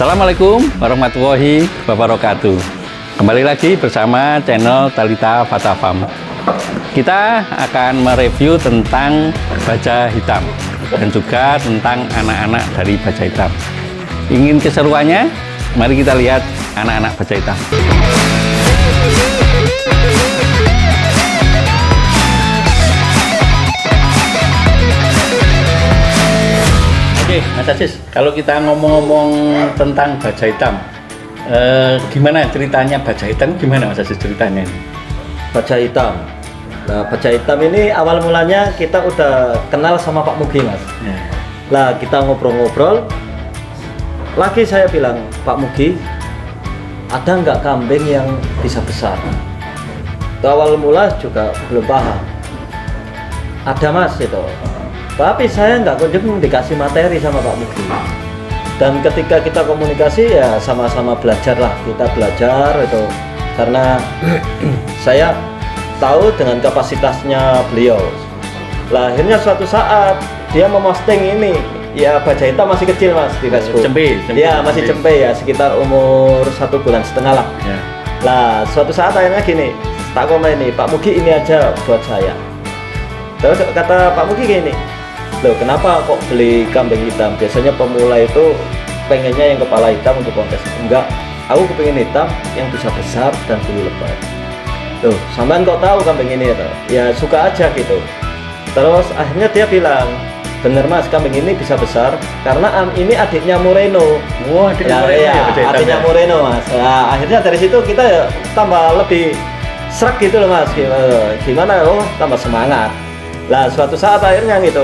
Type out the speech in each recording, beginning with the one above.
Assalamualaikum warahmatullahi wabarakatuh. Kembali lagi bersama channel Talitha Fata Farm. Kita akan mereview tentang baja hitam dan juga tentang anak-anak dari baja hitam. Ingin keseruannya? Mari kita lihat anak-anak baja hitam. Oke, Mas Aziz, kalau kita ngomong-ngomong tentang baja hitam, gimana ceritanya baja hitam? Gimana Mas Aziz ceritanya ini? Baja hitam. Nah, baja hitam ini awal mulanya kita udah kenal sama Pak Mugi, Mas. Ya. Lah kita ngobrol-ngobrol. Lagi saya bilang, Pak Mugi, ada nggak kambing yang bisa besar? Itu awal mula juga belum paham. Ada, Mas, itu. Tapi saya nggak kunjung dikasih materi sama Pak Mugi. Dan ketika kita komunikasi ya sama-sama belajar lah, kita belajar itu karena saya tahu dengan kapasitasnya beliau. Lah akhirnya suatu saat dia memposting ini, ya baja hitam masih kecil, Mas, di Facebook. Cempe, Ya masih cempe ya, sekitar umur 1,5 bulan lah. Ya. Lah suatu saat akhirnya gini, tak komen ini, Pak Mugi ini aja buat saya. Terus kata Pak Mugi gini, loh kenapa kok beli kambing hitam? Biasanya pemula itu pengennya yang kepala hitam untuk kontes. Enggak, aku kepingin hitam yang bisa besar dan bulu lebat. Loh, sampean kok tahu kambing ini ya? Ya suka aja gitu. Terus akhirnya dia bilang, bener Mas, kambing ini bisa besar karena ini adiknya Moreno. Wah, adiknya Moreno ya, adiknya Moreno, Mas. Nah, akhirnya dari situ kita ya tambah lebih serak gitu loh, Mas. Gimana? Oh, tambah semangat. Lah suatu saat akhirnya gitu,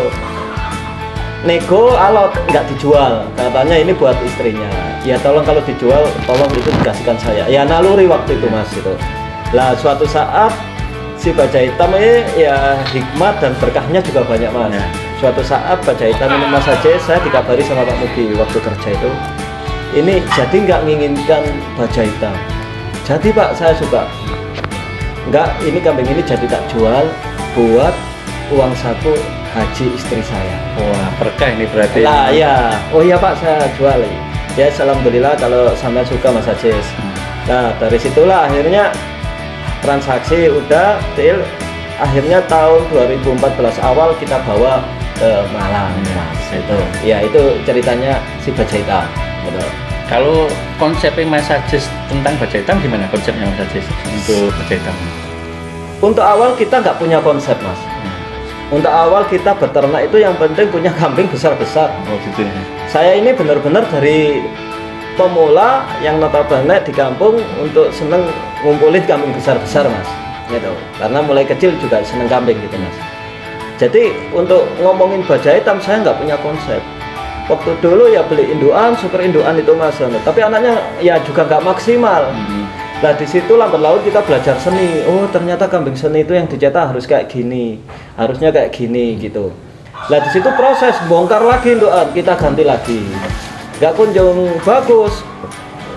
nego alot nggak dijual, katanya ini buat istrinya. Ya tolong kalau dijual, tolong itu dikasihkan saya. Ya naluri waktu itu, Mas, itu. Lah suatu saat si baja hitam ini ya hikmat dan berkahnya juga banyak, Mas. Ya. Suatu saat baja hitam ini Mas Aziz, saya dikabari sama Pak Mugi waktu kerja itu, ini jadi nggak menginginkan baja hitam. Jadi Pak, saya suka. Nggak, ini kambing ini jadi tak jual buat uang saku haji istri saya. Wah, berkah ini berarti. Lah ya, oh iya Pak, saya jual. Ya alhamdulillah kalau sampai suka, Mas Aziz. Nah dari situlah akhirnya transaksi udah deal. Akhirnya tahun 2014 awal kita bawa ke Malang, Mas. Itu. Ya itu ceritanya si baja hitam. Betul. Kalau konsepnya Mas Aziz tentang baja hitam gimana konsepnya Mas Aziz untuk baja hitam? Untuk awal kita nggak punya konsep, Mas. Untuk awal kita beternak itu yang penting punya kambing besar-besar. Oh gitu ya. Saya ini benar-benar dari pemula yang notabene di kampung untuk seneng ngumpulin kambing besar-besar, Mas. Gitu. Karena mulai kecil juga seneng kambing gitu, Mas. Jadi untuk ngomongin baja hitam saya nggak punya konsep. Waktu dulu ya beli induan, super induan itu, Mas. Tapi anaknya ya juga nggak maksimal. Nah di situ lambat laun kita belajar seni. Oh ternyata kambing seni itu yang dicetak harus kayak gini, harusnya kayak gini gitu. Nah di situ proses bongkar lagi induan, kita ganti lagi. Gak kunjung bagus.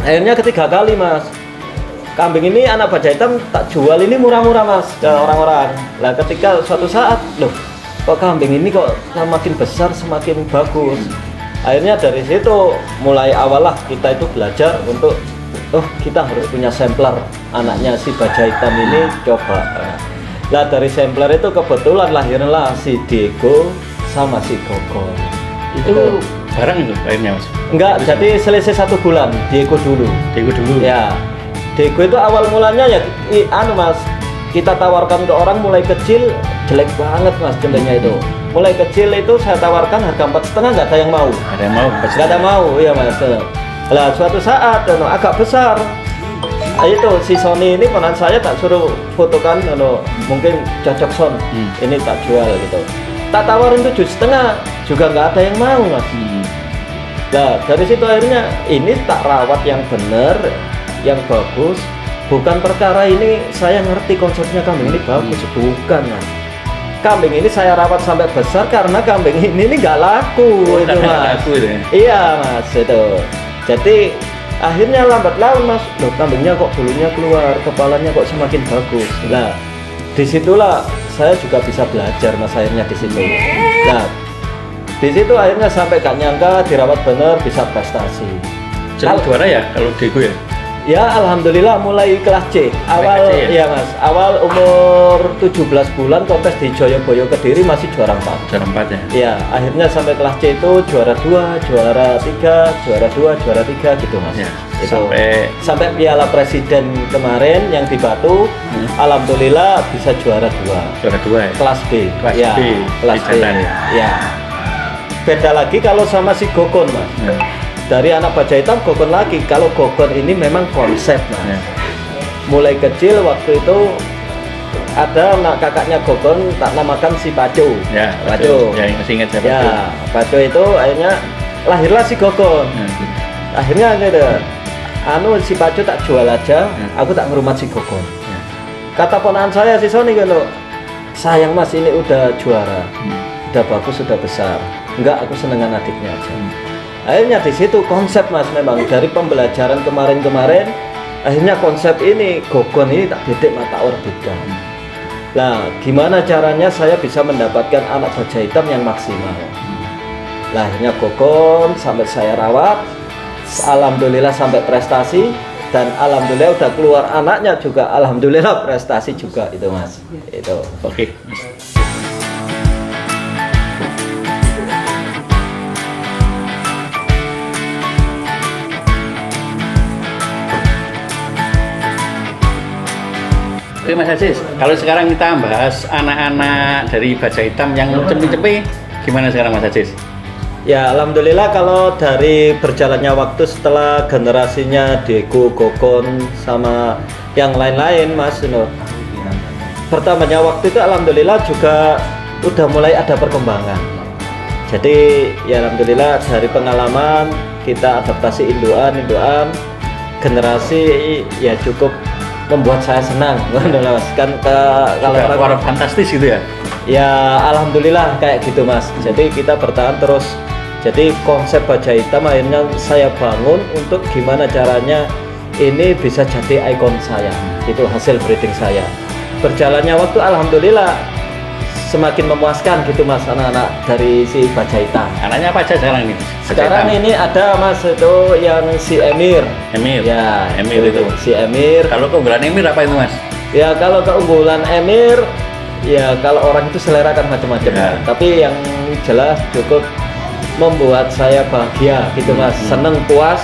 Akhirnya ketiga kali, Mas. Kambing ini anak baja hitam tak jual ini murah-murah, Mas, ke orang-orang. Nah ketika suatu saat, loh kok kambing ini kok semakin besar semakin bagus. Akhirnya dari situ mulai awal lah kita itu belajar untuk oh kita harus punya sampler anaknya si baja hitam ini, coba. Nah dari sampler itu kebetulan lahirlah si Diego sama si Gogo. Itu barang itu akhirnya, Mas? Enggak, jadi selisih 1 bulan. Diego dulu. Diego dulu. Ya, Diego itu awal mulanya ya Mas, kita tawarkan ke orang mulai kecil jelek banget, Mas, jendengnya itu. Mulai kecil itu saya tawarkan harga 4,5, nggak ada yang mau. Ada yang mau? Nggak ada mau, ya Mas. Lah suatu saat agak besar. Itu si Sony ini ponan saya tak suruh fotokan mungkin cocok Son. Ini tak jual gitu. Tak tawarin 7,5 juga nggak ada yang mau, Mas. Nah dari situ akhirnya ini tak rawat yang bener, yang bagus. Bukan perkara ini saya ngerti konsepnya kambing ini bagus, bukan, Mas. Kambing ini saya rawat sampai besar karena kambing ini nggak laku, oh, itu, Mas. Laku, itu ya? Iya, Mas, itu. Jadi akhirnya lambat laun, Mas, loh kambingnya kok bulunya keluar, kepalanya kok semakin bagus. Nah disitulah saya juga bisa belajar, Mas, akhirnya di situ. Nah di situ akhirnya sampai gak nyangka dirawat bener bisa prestasi. Sering juara ya kalau Diego ya? Ya alhamdulillah mulai kelas C. Awal C, ya? ya Mas, awal umur 17 bulan kontes di Joyoboyo Kediri masih juara 4. Juara 4 ya? Ya, akhirnya sampai kelas C itu juara 2, juara 3, juara 2, juara 3 gitu Mas. Ya, Itu. sampai Piala Presiden kemarin yang di Batu, alhamdulillah bisa juara 2. juara 2 ya? Kelas B. Kelas ya, B, kelas B. di Jatan ya? Ya. Beda lagi kalau sama si Gokon Mas. Ya. Dari anak baja hitam Gokon lagi. Kalau Gokon ini memang konsep Mas. Ya. Mulai kecil waktu itu ada anak kakaknya Gokon tak namakan si Paco. Ya, Paco. Ya, masih ingat siapa Ya, itu. Paco itu akhirnya lahirlah si Gokon. Ya. Akhirnya gitu. Si Paco tak jual aja, Ya. aku tak ngerumat si Gokon. Ya. Kata ponakan saya si Sony gitu, sayang Mas ini udah juara, udah bagus, sudah besar. Enggak, aku senengan adiknya aja. Akhirnya di situ konsep Mas, memang dari pembelajaran kemarin-kemarin, akhirnya konsep ini Gokon ini tak didik mata orbita. Nah, gimana caranya saya bisa mendapatkan anak baja hitam yang maksimal? Nah, akhirnya Gokon sampai saya rawat, alhamdulillah sampai prestasi, dan alhamdulillah udah keluar anaknya juga, alhamdulillah prestasi juga itu Mas. Itu. Oke. Oke Mas Aziz, kalau sekarang kita bahas anak-anak dari baja hitam yang cepi-cepi, gimana sekarang Mas Aziz? Ya alhamdulillah kalau dari berjalannya waktu setelah generasinya Diego, Gokon sama yang lain-lain Mas Nur. Pertamanya waktu itu alhamdulillah juga udah mulai ada perkembangan. Jadi ya alhamdulillah dari pengalaman kita adaptasi induan generasi ya cukup membuat saya senang. Mas kan kalau orang fantastis gitu ya. Ya alhamdulillah kayak gitu Mas. Jadi kita bertahan terus. Jadi konsep baja hitam akhirnya saya bangun untuk gimana caranya ini bisa jadi ikon saya. Itu hasil breeding saya. Berjalannya waktu alhamdulillah semakin memuaskan gitu Mas, anak-anak dari si baja hitam. Anaknya apa aja sekarang ini? Sekarang ini ada Mas itu yang si Emir. Emir. Ya, Emir itu. Si Emir. Kalau keunggulan Emir apa itu Mas? Ya kalau keunggulan Emir, ya kalau orang itu selera kan macam-macam. Ya. Tapi yang jelas cukup membuat saya bahagia gitu Mas, seneng, puas,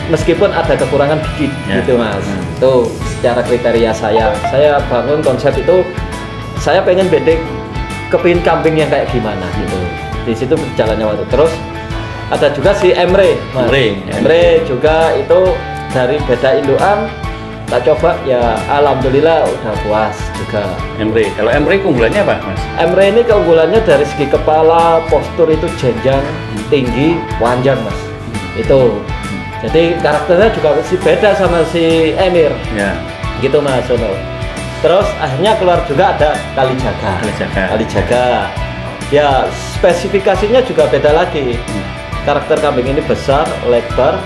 meskipun ada kekurangan dikit Ya. gitu Mas. Tuh secara kriteria saya bangun konsep itu, saya pengen bedek kepingin kambing yang kayak gimana gitu. Di situ berjalannya waktu. Terus ada juga si Emre Mas. Emre juga itu dari beda induan tak coba ya alhamdulillah udah puas juga. Emre. Kalau Emre keunggulannya apa Mas? Emre ini keunggulannya dari segi kepala, postur itu jenjang, tinggi, panjang Mas. Itu. Jadi karakternya juga beda sama si Emir. Ya. Gitu Mas Sono. Terus akhirnya keluar juga ada Kalijaga. Kalijaga. Ya spesifikasinya juga beda lagi. Karakter kambing ini besar, lebar,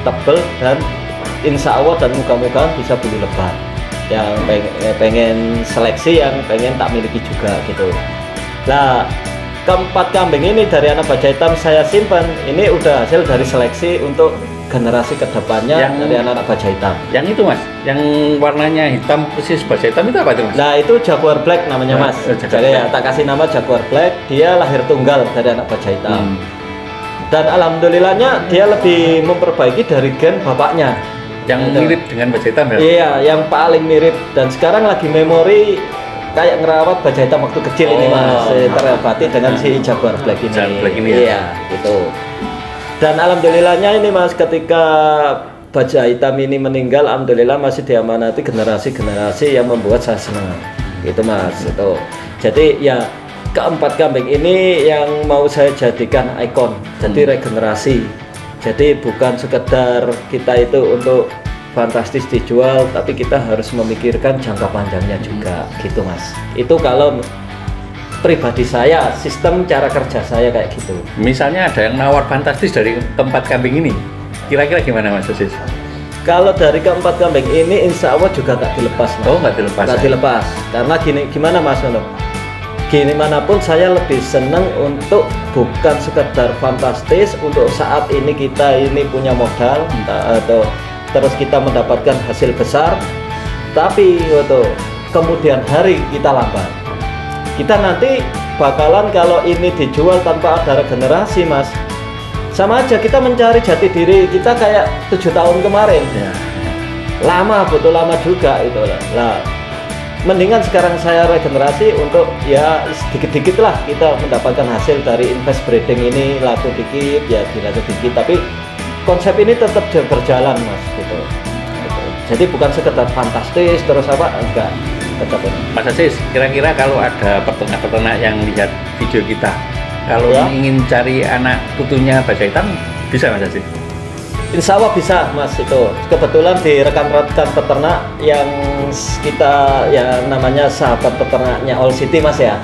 tebal, dan insya Allah dan muka-muka bisa bulu lebat. Yang pengen seleksi, yang pengen tak miliki juga gitu. Nah, keempat kambing ini dari anak baja hitam saya simpan. Ini udah hasil dari seleksi untuk generasi kedepannya dari anak-anak baja hitam. Yang itu Mas, yang warnanya hitam persis baja hitam itu apa itu Mas? Nah itu Jaguar Black namanya Mas. Jadi ya tak kasih nama Jaguar Black. Dia lahir tunggal dari anak baja hitam. Dan alhamdulillahnya dia lebih memperbaiki dari gen bapaknya. Yang mirip dengan baja hitam ya? Iya, yang paling mirip. Dan sekarang lagi memori kayak ngerawat baja hitam waktu kecil ini Mas. Terobati dengan si Jaguar Black ini. Iya, itu. Dan alhamdulillahnya ini Mas, ketika baja hitam ini meninggal, alhamdulillah masih diamanati generasi-generasi yang membuat saya senang. Itu Mas, itu. Jadi ya keempat kambing ini yang mau saya jadikan ikon, jadi regenerasi. Jadi bukan sekedar kita itu untuk fantastis dijual, tapi kita harus memikirkan jangka panjangnya juga, gitu Mas. Itu kalau pribadi saya, sistem cara kerja saya kayak gitu. Misalnya ada yang nawar fantastis dari keempat kambing ini, kira-kira gimana Mas Aziz? Kalau dari keempat kambing ini insya Allah juga tak dilepas Mas. Oh nggak dilepas? Nggak dilepas, karena gimana Mas Ono? gimana pun saya lebih senang untuk bukan sekedar fantastis untuk saat ini kita ini punya modal atau terus kita mendapatkan hasil besar, tapi waktu kemudian hari kita lambat. Kita nanti bakalan kalau ini dijual tanpa ada regenerasi, Mas, sama aja kita mencari jati diri kita kayak 7 tahun kemarin ya. Lama, betul lama juga itu lah. Mendingan sekarang saya regenerasi untuk ya sedikit-dikit lah kita mendapatkan hasil dari invest breeding ini, laku dikit ya dilaku dikit, tapi konsep ini tetap berjalan, Mas, gitu. Jadi bukan sekedar fantastis terus apa, enggak, tetap ini. Mas Aziz, kira-kira kalau ada peternak-peternak yang lihat video kita, kalau ya, ingin cari anak putunya baja hitam, bisa Mas Aziz? Insya Allah bisa, Mas. Itu kebetulan di rekan-rekan peternak yang kita ya namanya sahabat peternaknya All City, Mas ya.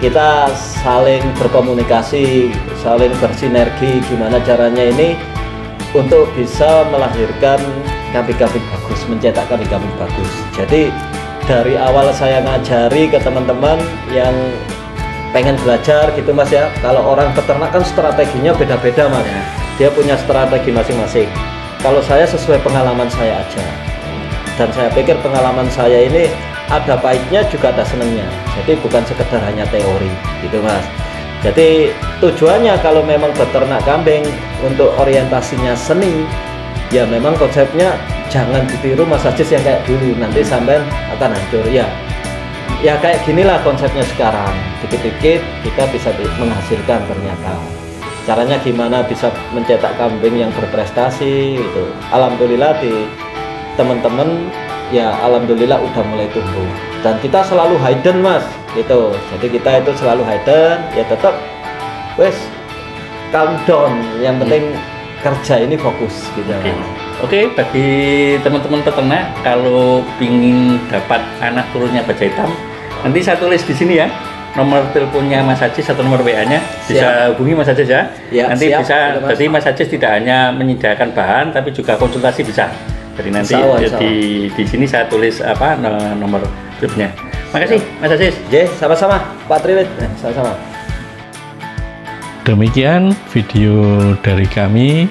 Kita saling berkomunikasi, saling bersinergi gimana caranya ini untuk bisa melahirkan kambing-kambing bagus, mencetak kambing-kambing bagus. Jadi dari awal saya ngajari ke teman-teman yang pengen belajar gitu, Mas ya. Kalau orang peternak kan strateginya beda-beda, Mas. Dia punya strategi masing-masing. Kalau saya sesuai pengalaman saya aja. Dan saya pikir pengalaman saya ini ada pahitnya juga ada senengnya. Jadi bukan sekedar hanya teori gitu, Mas. Jadi tujuannya kalau memang beternak kambing untuk orientasinya seni, ya memang konsepnya jangan ditiru Mas Aziz yang kayak dulu, nanti sampai akan hancur ya. Ya kayak ginilah konsepnya sekarang. Dikit-dikit kita bisa menghasilkan ternyata. Caranya gimana bisa mencetak kambing yang berprestasi gitu. Alhamdulillah di teman-teman ya alhamdulillah udah mulai tumbuh. Dan kita selalu hidden, Mas, gitu. Jadi kita itu selalu hidden, ya tetap wes calm down. Yang penting kerja ini fokus gitu. Oke, bagi teman-teman peternak kalau ingin dapat anak turunnya baja hitam, nanti saya tulis di sini ya. Nomor teleponnya Mas Aziz atau nomor WA-nya bisa hubungi Mas Aziz ya. Nanti siap, bisa. Jadi Mas Aziz tidak hanya menyediakan bahan tapi juga konsultasi bisa. Jadi nanti di sini saya tulis apa nomor grupnya. Makasih Mas Aziz. Sama-sama Pak Triwit. Sama-sama. Demikian video dari kami.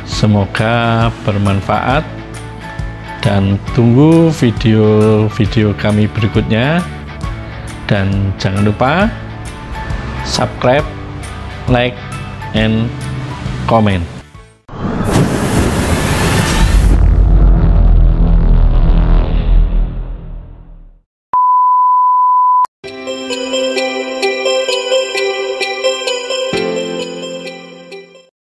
Semoga bermanfaat dan tunggu video-video kami berikutnya. Dan jangan lupa subscribe, like, and comment.